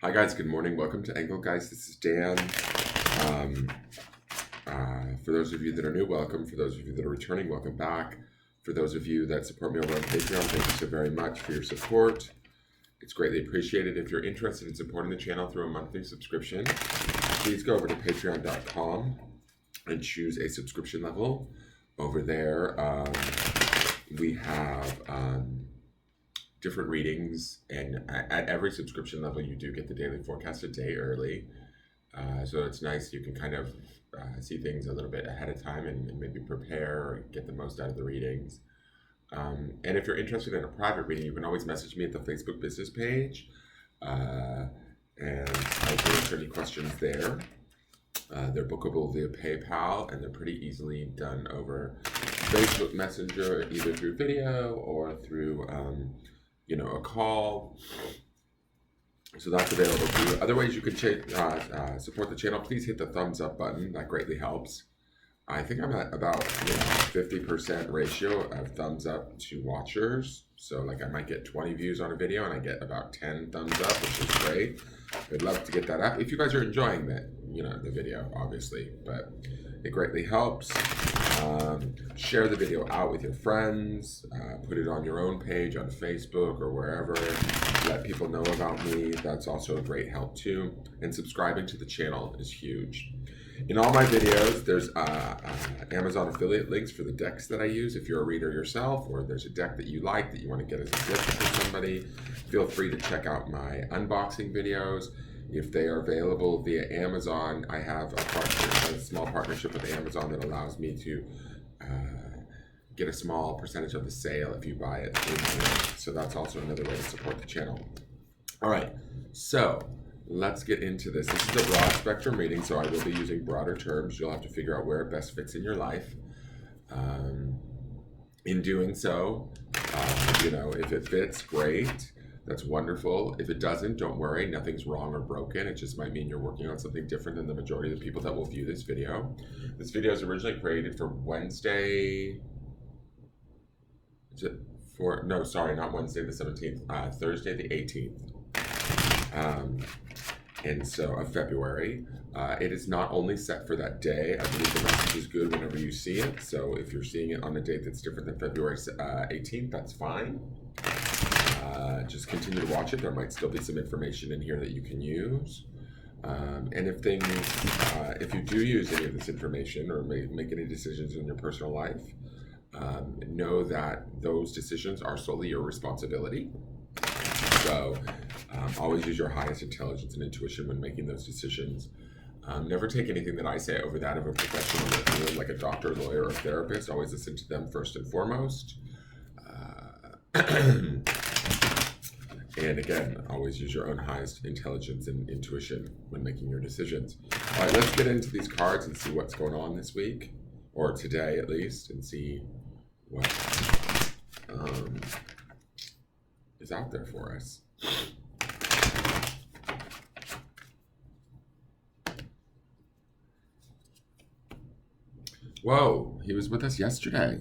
Hi guys, good morning. Welcome to Engelgeist. This is Dan. Um, for those of you that are new, welcome. For those of you that are returning, welcome back. For those of you that support me over on Patreon, thank you so very much for your support. It's greatly appreciated. If you're interested in supporting the channel through a monthly subscription, please go over to patreon.com and choose a subscription level. Over there, we have different readings, and at every subscription level you do get the daily forecast a day early, so it's nice. You can kind of see things a little bit ahead of time and maybe prepare or get the most out of the readings. And if you're interested in a private reading, you can always message me at the Facebook business page, and I'll answer any questions there. They're bookable via PayPal, and they're pretty easily done over Facebook Messenger, either through video or through a call. So that's available to you. Other ways you could support the channel, please hit the thumbs up button. That greatly helps. I think I'm at about 50% ratio of thumbs up to watchers. So like I might get 20 views on a video and I get about 10 thumbs up, which is great. I'd love to get that up. If you guys are enjoying the video, obviously, but it greatly helps. Share the video out with your friends, put it on your own page on Facebook or wherever, let people know about me. That's also a great help too. And subscribing to the channel is huge. In all my videos, there's Amazon affiliate links for the decks that I use. If you're a reader yourself, or there's a deck that you like that you want to get as a gift for somebody, feel free to check out my unboxing videos. If they are available via Amazon, I have a small partnership with Amazon that allows me to get a small percentage of the sale if you buy it in here. So that's also another way to support the channel. All right, so let's get into this. This is a broad spectrum reading, so I will be using broader terms. You'll have to figure out where it best fits in your life. In doing so, if it fits, great. That's wonderful. If it doesn't, don't worry. Nothing's wrong or broken. It just might mean you're working on something different than the majority of the people that will view this video. This video is originally created for Wednesday. Not Wednesday the 17th. Thursday the 18th. And so of February. It is not only set for that day. I believe the message is good whenever you see it. So if you're seeing it on a date that's different than February 18th, that's fine. Just continue to watch it. There might still be some information in here that you can use. And if you do use any of this information or make any decisions in your personal life, know that those decisions are solely your responsibility. So always use your highest intelligence and intuition when making those decisions. Never take anything that I say over that of a professional, like a doctor, lawyer, or therapist. Always listen to them first and foremost. And again, always use your own highest intelligence and intuition when making your decisions. All right, let's get into these cards and see what's going on this week, or today at least, and see what is out there for us. Whoa, he was with us yesterday.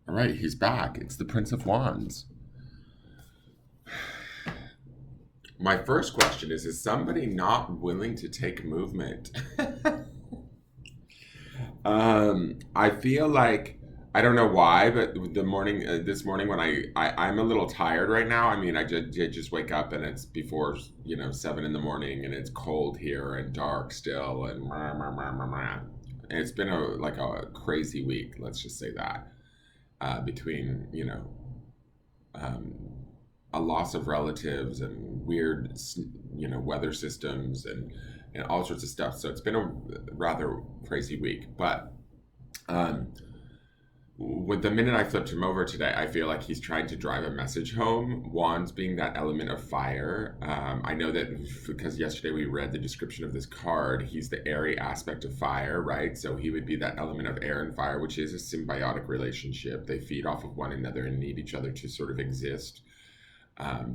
All right, he's back. It's the Prince of Wands. My first question is somebody not willing to take movement? I feel like, I don't know why, but this morning when I'm a little tired right now. I mean, I just wake up and it's before 7 in the morning and it's cold here and dark still and and it's been a crazy week. Let's just say that between a loss of relatives and weird weather systems and all sorts of stuff. So it's been a rather crazy week, but with the minute I flipped him over today, I feel like he's trying to drive a message home. Wands being that element of fire. I know that because yesterday we read the description of this card, he's the airy aspect of fire, right? So he would be that element of air and fire, which is a symbiotic relationship. They feed off of one another and need each other to sort of exist.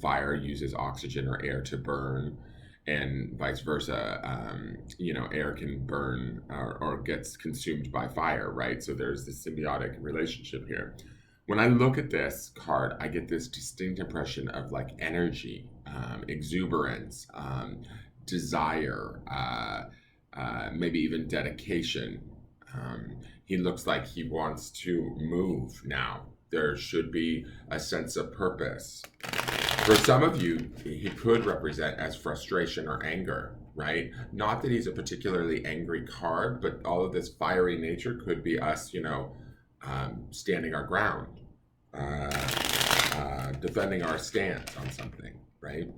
Fire uses oxygen or air to burn, and vice versa. Air can burn or gets consumed by fire, right? So there's this symbiotic relationship here. When I look at this card, I get this distinct impression of like energy, exuberance, desire, maybe even dedication. He looks like he wants to move now. There should be a sense of purpose. For some of you, he could represent as frustration or anger, right? Not that he's a particularly angry card, but all of this fiery nature could be us, standing our ground, defending our stance on something, right?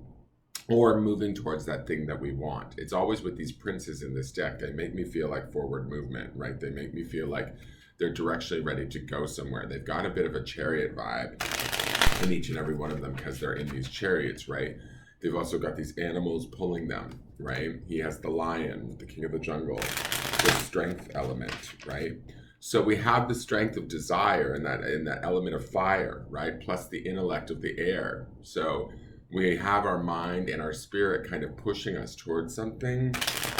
Or moving towards that thing that we want. It's always with these princes in this deck. They make me feel like forward movement, right? They make me feel like they're directionally ready to go somewhere. They've got a bit of a chariot vibe in each and every one of them because they're in these chariots, right? They've also got these animals pulling them, right? He has the lion, the king of the jungle, the strength element, right? So we have the strength of desire and that element of fire, right? Plus the intellect of the air. So we have our mind and our spirit kind of pushing us towards something.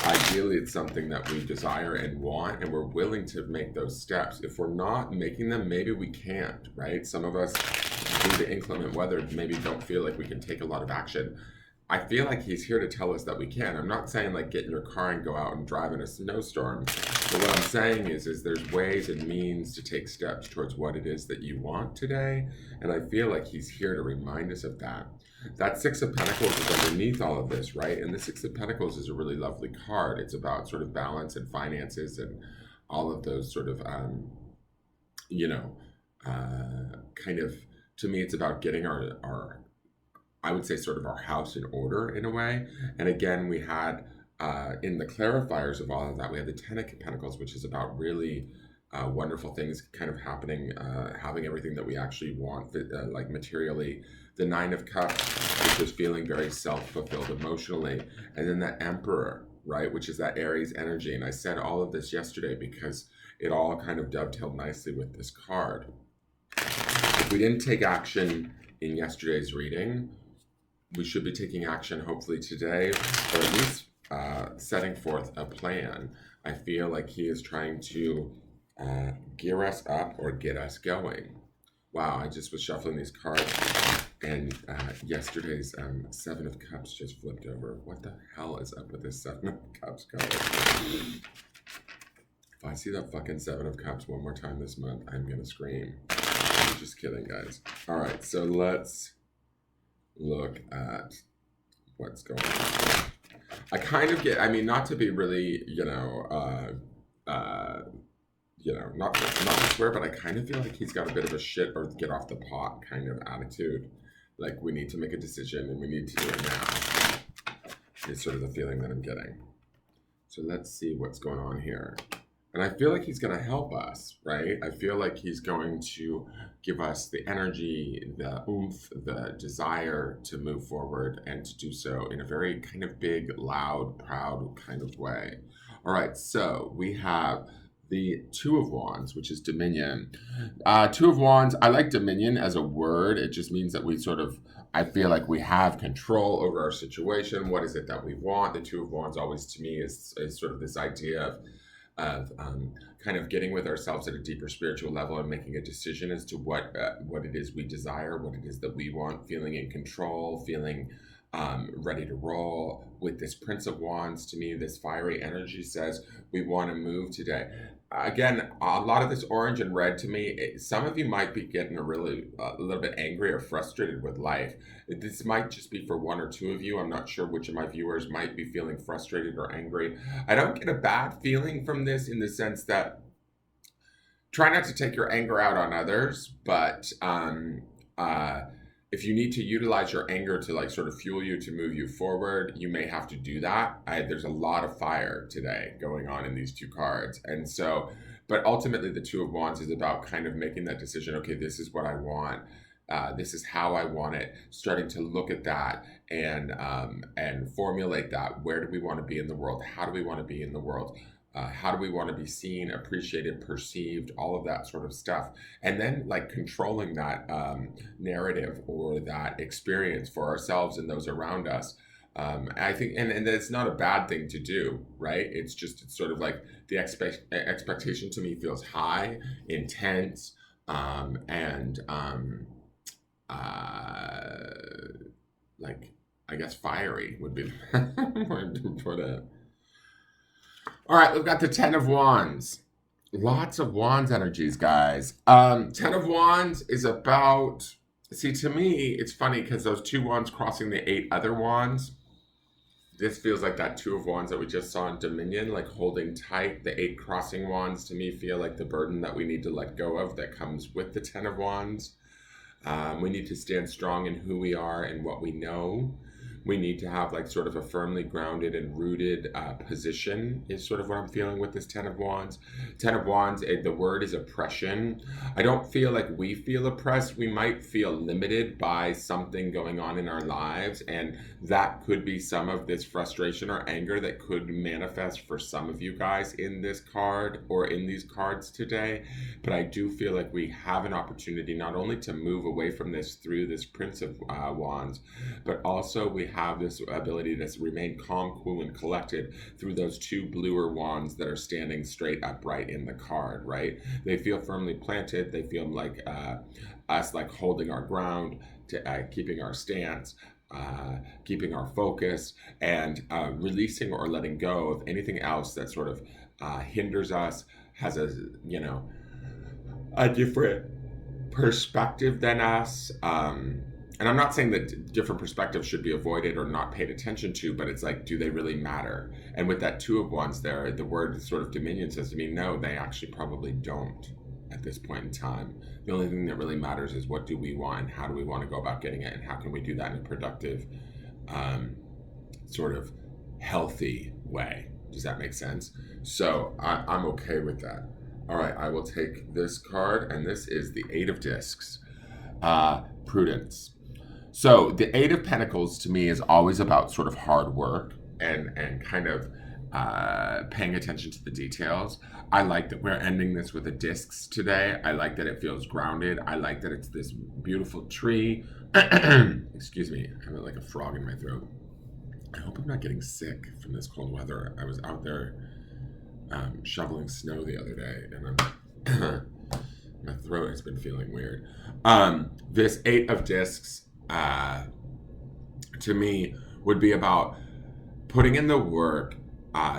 Ideally, it's something that we desire and want, and we're willing to make those steps. If we're not making them, maybe we can't, right? Some of us, due to inclement weather, maybe don't feel like we can take a lot of action. I feel like he's here to tell us that we can. I'm not saying like get in your car and go out and drive in a snowstorm. But what I'm saying is there's ways and means to take steps towards what it is that you want today. And I feel like he's here to remind us of that. That Six of Pentacles is underneath all of this, right? And the Six of Pentacles is a really lovely card. It's about sort of balance and finances and all of those sort of, kind of, to me, it's about getting our I would say sort of our house in order in a way. And again, we had in the clarifiers of all of that, we had the Ten of Pentacles, which is about really wonderful things kind of happening, having everything that we actually want, like materially. The Nine of Cups, which was feeling very self-fulfilled emotionally. And then the Emperor, right, which is that Aries energy. And I said all of this yesterday because it all kind of dovetailed nicely with this card. If we didn't take action in yesterday's reading, we should be taking action hopefully today, or at least setting forth a plan. I feel like he is trying to gear us up or get us going. Wow, I just was shuffling these cards and yesterday's Seven of Cups just flipped over. What the hell is up with this Seven of Cups card? If I see that fucking Seven of Cups one more time this month, I'm gonna scream. I'm just kidding, guys. All right, so let's look at what's going on. I kind of get, not to be really, not to swear, but I kind of feel like he's got a bit of a shit or get off the pot kind of attitude. Like we need to make a decision and we need to do it now. It's sort of the feeling that I'm getting. So let's see what's going on here. And I feel like he's going to help us, right? I feel like he's going to give us the energy, the oomph, the desire to move forward and to do so in a very kind of big, loud, proud kind of way. All right, so we have the Two of Wands, which is Dominion. Two of Wands, I like Dominion as a word. It just means that we sort of, I feel like we have control over our situation. What is it that we want? The Two of Wands always to me is sort of this idea of kind of getting with ourselves at a deeper spiritual level and making a decision as to what it is we desire, what it is that we want, feeling in control, feeling ready to roll. With this Prince of Wands, to me, this fiery energy says we want to move today. Again, a lot of this orange and red to me, some of you might be getting a little bit angry or frustrated with life. This might just be for one or two of you. I'm not sure which of my viewers might be feeling frustrated or angry. I don't get a bad feeling from this in the sense that try not to take your anger out on others, but if you need to utilize your anger to like sort of fuel you to move you forward, you may have to do that. There's a lot of fire today going on in these two cards. And so, but ultimately the Two of Wands is about kind of making that decision. Okay, this is what I want. This is how I want it. Starting to look at that and formulate that. Where do we want to be in the world? How do we want to be in the world? How do we want to be seen, appreciated, perceived, all of that sort of stuff. And then like controlling that narrative or that experience for ourselves and those around us. I think, and it's not a bad thing to do, right? It's sort of like the expectation to me feels high, intense, and like I guess fiery would be the word to put it. All right, we've got the Ten of Wands. Lots of Wands energies, guys. Ten of Wands is about, see, to me, it's funny because those two wands crossing the eight other wands, this feels like that Two of Wands that we just saw in Dominion, like holding tight. The eight crossing wands to me feel like the burden that we need to let go of that comes with the Ten of Wands. We need to stand strong in who we are and what we know. We need to have like sort of a firmly grounded and rooted position is sort of what I'm feeling with this Ten of Wands. Ten of Wands, the word is oppression. I don't feel like we feel oppressed. We might feel limited by something going on in our lives, and that could be some of this frustration or anger that could manifest for some of you guys in this card or in these cards today. But I do feel like we have an opportunity not only to move away from this through this Prince of Wands, but also we have this ability to remain calm, cool, and collected through those two bluer wands that are standing straight upright in the card, right? They feel firmly planted. They feel like us like holding our ground, to keeping our stance, keeping our focus, and releasing or letting go of anything else that sort of hinders us, has a, you know, a different perspective than us. And I'm not saying that different perspectives should be avoided or not paid attention to, but it's like, do they really matter? And with that Two of Wands there, the word sort of dominion says to me, no, they actually probably don't at this point in time. The only thing that really matters is what do we want and how do we want to go about getting it, and how can we do that in a productive, sort of healthy way. Does that make sense? So I'm okay with that. All right, I will take this card, and this is the Eight of Discs. Prudence. So the Eight of Pentacles to me is always about sort of hard work and kind of paying attention to the details. I like that we're ending this with the discs today. I like that it feels grounded. I like that it's this beautiful tree. Excuse me, I have like a frog in my throat. I hope I'm not getting sick from this cold weather. I was out there shoveling snow the other day, and my throat has been feeling weird. This Eight of Discs, to me, would be about putting in the work,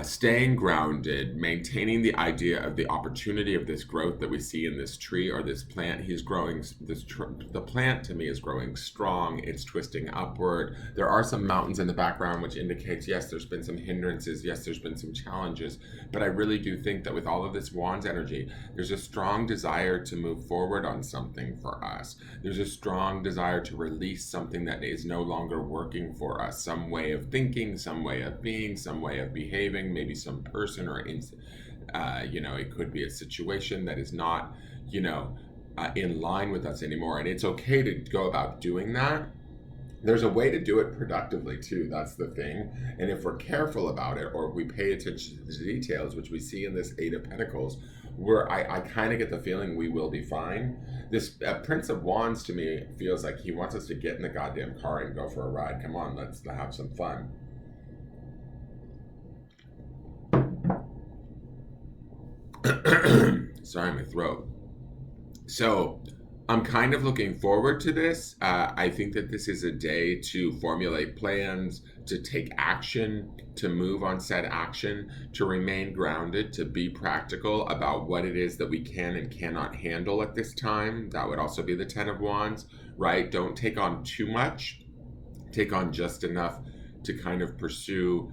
staying grounded, maintaining the idea of the opportunity of this growth that we see in this tree or this plant. He's growing, the plant to me is growing strong. It's twisting upward. There are some mountains in the background, which indicates, yes, there's been some hindrances. Yes, there's been some challenges. But I really do think that with all of this Wands energy, there's a strong desire to move forward on something for us. There's a strong desire to release something that is no longer working for us. Some way of thinking, some way of being, some way of behaving. Maybe some person or it could be a situation that is not in line with us anymore, and it's okay to go about doing that. There's a way to do it productively too. That's the thing. And if we're careful about it, or we pay attention to the details, which we see in this Eight of Pentacles, where I kind of get the feeling we will be fine. This Prince of Wands to me feels like he wants us to get in the goddamn car and go for a ride. Come on, let's have some fun. Sorry, my throat. So I'm kind of looking forward to this. I think that this is a day to formulate plans, to take action, to move on said action, to remain grounded, to be practical about what it is that we can and cannot handle at this time. That would also be the Ten of Wands, right? Don't take on too much. Take on just enough to kind of pursue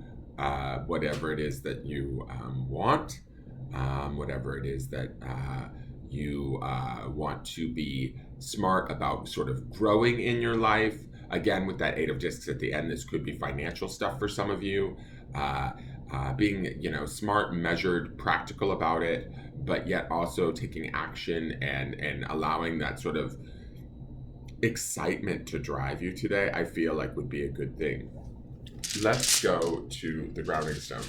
whatever it is that you want. Whatever it is that you want to be smart about sort of growing in your life. Again, with that Eight of Discs at the end, this could be financial stuff for some of you. Being, smart, measured, practical about it, but yet also taking action and allowing that sort of excitement to drive you today, I feel like would be a good thing. Let's go to the grounding stone.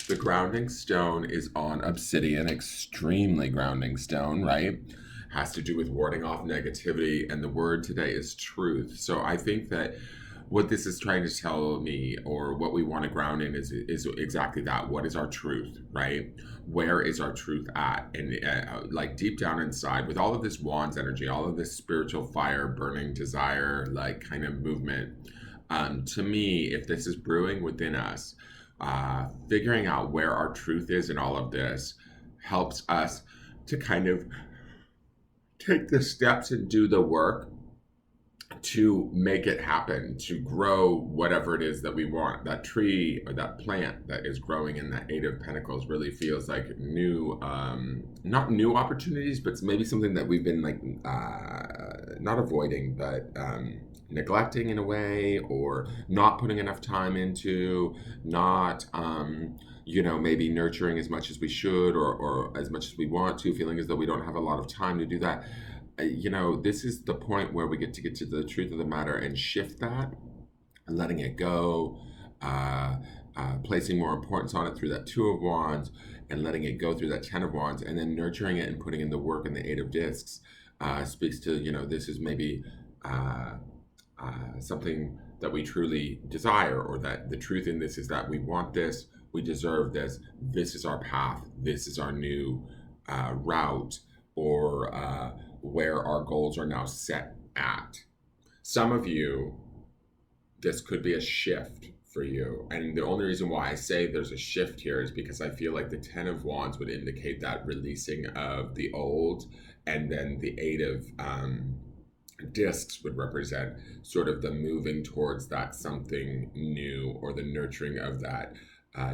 The grounding stone is on obsidian, extremely grounding stone, right? Has to do with warding off negativity, and the word today is truth. So I think that what this is trying to tell me, or what we want to ground in, is exactly that. What is our truth, right? Where is our truth at? And like deep down inside, with all of this wands energy, all of this spiritual fire, burning desire, like kind of movement, to me, if this is brewing within us, figuring out where our truth is in all of this helps us to kind of take the steps and do the work to make it happen, to grow whatever it is that we want. That tree or that plant that is growing in that Eight of Pentacles really feels like new, not new opportunities, but maybe something that we've been like, not avoiding, but neglecting in a way, or not putting enough time into, not, maybe nurturing as much as we should, or as much as we want to, feeling as though we don't have a lot of time to do that. This is the point where we get to the truth of the matter and shift that, and letting it go, placing more importance on it through that Two of Wands, and letting it go through that Ten of Wands, and then nurturing it and putting in the work in the Eight of Discs. Speaks to, this is maybe something that we truly desire, or that the truth in this is that we want this, we deserve this, this is our path, this is our new route, or where our goals are now set at. Some of you, this could be a shift for you. And the only reason why I say there's a shift here is because I feel like the Ten of Wands would indicate that releasing of the old, and then the Eight of Discs would represent sort of the moving towards that something new, or the nurturing of that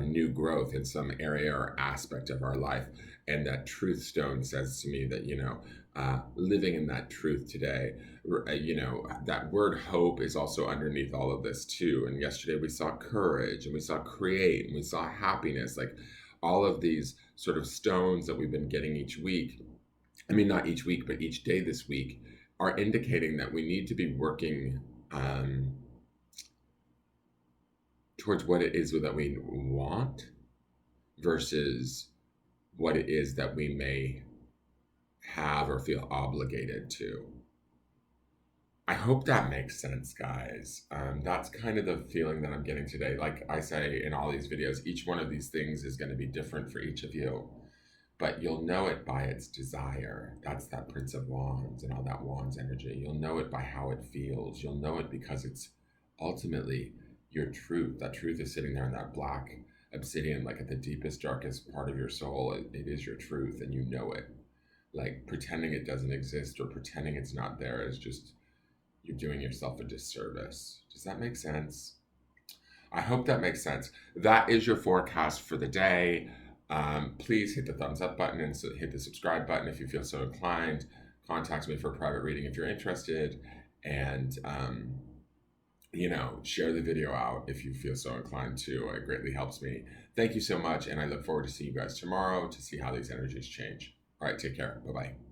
new growth in some area or aspect of our life. And that truth stone says to me that, living in that truth today, that word hope is also underneath all of this too. And yesterday we saw courage, and we saw create, and we saw happiness, like all of these sort of stones that we've been getting each week. I mean, not each week, but each day this week, are indicating that we need to be working towards what it is that we want, versus what it is that we may have or feel obligated to. I hope that makes sense, guys. That's kind of the feeling that I'm getting today. Like I say in all these videos, each one of these things is going to be different for each of you, but you'll know it by its desire. That's that Prince of Wands and all that Wands energy. You'll know it by how it feels. You'll know it because it's ultimately your truth. That truth is sitting there in that black obsidian, like at the deepest, darkest part of your soul. It is your truth, and you know it. Like pretending it doesn't exist, or pretending it's not there, is just, you're doing yourself a disservice. Does that make sense? I hope that makes sense. That is your forecast for the day. Please hit the thumbs up button, and hit the subscribe button if you feel so inclined. Contact me for a private reading if you're interested. And, share the video out if you feel so inclined to. It greatly helps me. Thank you so much. And I look forward to seeing you guys tomorrow to see how these energies change. All right, take care. Bye-bye.